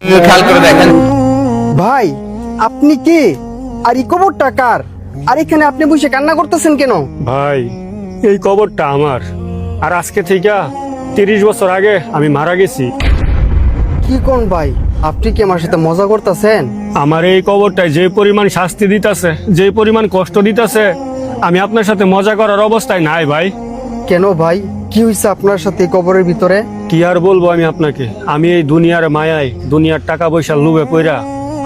খেয়াল করে দেখেন। ভাই আপনি কে? আর এই কবরটা কার? আর এখানে আপনি বসে কান্না করতেছেন কেন? ভাই এই কবরটা আমার, আর আজকে থেকে 30 বছর আগে আমি মারা গেছি। কি কোন ভাই, আপনি কি আমার সাথে মজা করতেছেন? আমার এই কবরটায় যে পরিমাণ শাস্তি দিতেছে, যে পরিমাণ কষ্ট দিতেছে, আমি আপনার সাথে মজা করার অবস্থায় নাই ভাই। কেন ভাই, কি হয়েছে আপনার সাথে এই কবরের ভিতরে? কি আর বলবো আমি আপনাকে, আমি এই দুনিয়ার মায়ায়, দুনিয়ার টাকা পয়সার লোভে পইরা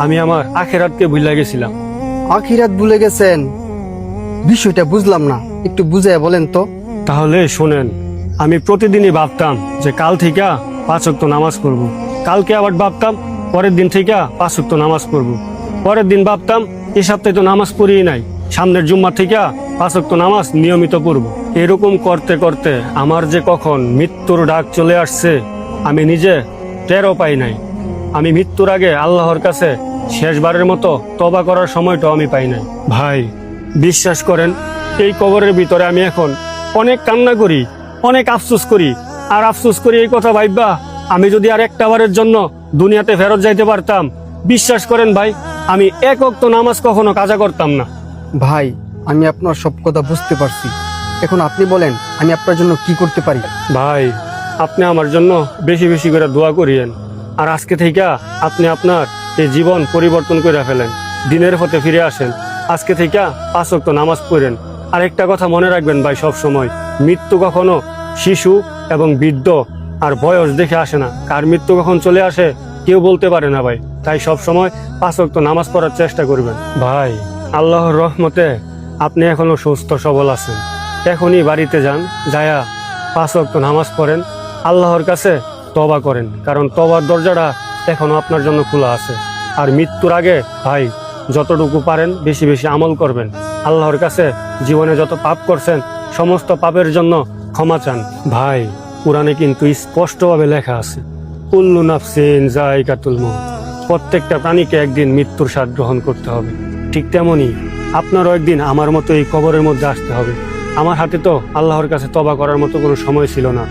আমি আমার আখেরাতকে ভুলে গেছিলাম। আখিরাত ভুলে গেছেন? বিষয়টা বুঝলাম না, একটু বুঝায় বলেন তো। তাহলে শোনেন, আমি প্রতিদিনই ভাবতাম যে কাল থেকে 5 ওয়াক্ত নামাজ পড়ব, কালকে আবার ভাবতাম পরের দিন থেকে 5 ওয়াক্ত নামাজ পড়ব, পরের দিন ভাবতাম এই সপ্তাহে তো নামাজ পড়িই নাই, সামনের জুম্মা থেকে 5 ওয়াক্ত নামাজ নিয়মিত পড়ব। এরকম করতে করতে আমার যে কখন মৃত্যুর ডাক চলে আসছে আমি নিজে টেরও পাই নাই। আমি মৃত্যুর আগে আল্লাহর কাছে শেষবারের মতো তওবা করার সময়টাও আমি পাই নাই। ভাই বিশ্বাস করেন, এই কবরের ভিতরে আমি এখন অনেক কান্না করি, অনেক আফসোস করি, আর আফসোস করি এই কথা ভাইবা, আমি যদি আর একটা বারের জন্য দুনিয়াতে ফেরত যাইতে পারতাম, বিশ্বাস করেন ভাই, আমি এক ওয়াক্ত নামাজ কখনো কাজা করতাম না। ভাই আমি আপনার সব কথা বুঝতে পারছি, এখন আপনি বলেন আমি আপনার জন্য কি করতে পারি? ভাই আপনি আমার জন্য বেশি বেশি করে দোয়া করিয়েন, আর আজকে থেকে আপনি আপনার এই জীবন পরিবর্তন করে ফেলেন, দিনের পথে ফিরে আসেন, আজকে থেকে 5 ওয়াক্ত নামাজ পড়েন। আর একটা কথা মনে রাখবেন ভাই, সব সময় মৃত্যু কখনো শিশু এবং বৃদ্ধ আর বয়স দেখে আসে না, কার মৃত্যু কখন চলে আসে কেউ বলতে পারে না ভাই। তাই সব সময় 5 ওয়াক্ত নামাজ পড়ার চেষ্টা করবেন। ভাই আল্লাহর রহমতে আপনি এখনো সুস্থ সবল আছেন, এখনই বাড়িতে যান, যায়া 5 ওয়াক্ত নামাজ পড়েন, আল্লাহর কাছে তওবা করেন, কারণ তওবার দরজাটা এখনো আপনার জন্য খোলা আছে। আর মৃত্যুর আগে ভাই যতটুকু পারেন বেশি বেশি আমল করবেন, আল্লাহর কাছে জীবনে যত পাপ করছেন সমস্ত পাপের জন্য ক্ষমা চান। ভাই কোরআনে কিন্তু স্পষ্টভাবে লেখা আছে, কুল্লু নাফসিন যায়কাতুল মউত, প্রত্যেকটা প্রাণীকে একদিন মৃত্যুর স্বাদ গ্রহণ করতে হবে। ঠিক তেমনি আপনারও একদিন আমার মতো এই কবরের মধ্যে আসতে হবে। আমার হাতে তো আল্লাহর কাছে তওবা করার মতো কোনো সময় ছিল না,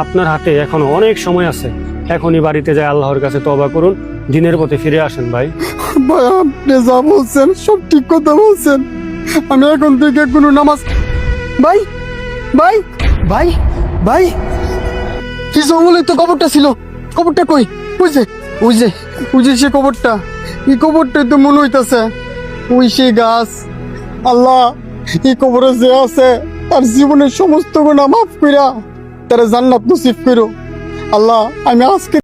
আপনার হাতে এখনো অনেক সময় আছে, এখনই বাড়িতে যায় আল্লাহর কাছে তওবা করুন, দিনের পথে ফিরে আসেন। ভাই ভাই আপনি যা বলছেন সব ঠিক কথা বলছেন, আমি এখন থেকে কোনো নামাজ। ভাই ভাই ভাই ভাই, কি জঙ্গলে তো কবরটা ছিল, কবরটা কই? বুঝছে বুঝছে বুঝছে সে কবরটা, এই কবরটাই তো মনে হইতাছে ওই সে গাছ। আল্লাহ এই কবরে যে আছে তার জীবনের সমস্ত গুনাহ মাফ কইরা তারা জান্নাত নসিব করো। আল্লাহ আমি আজকে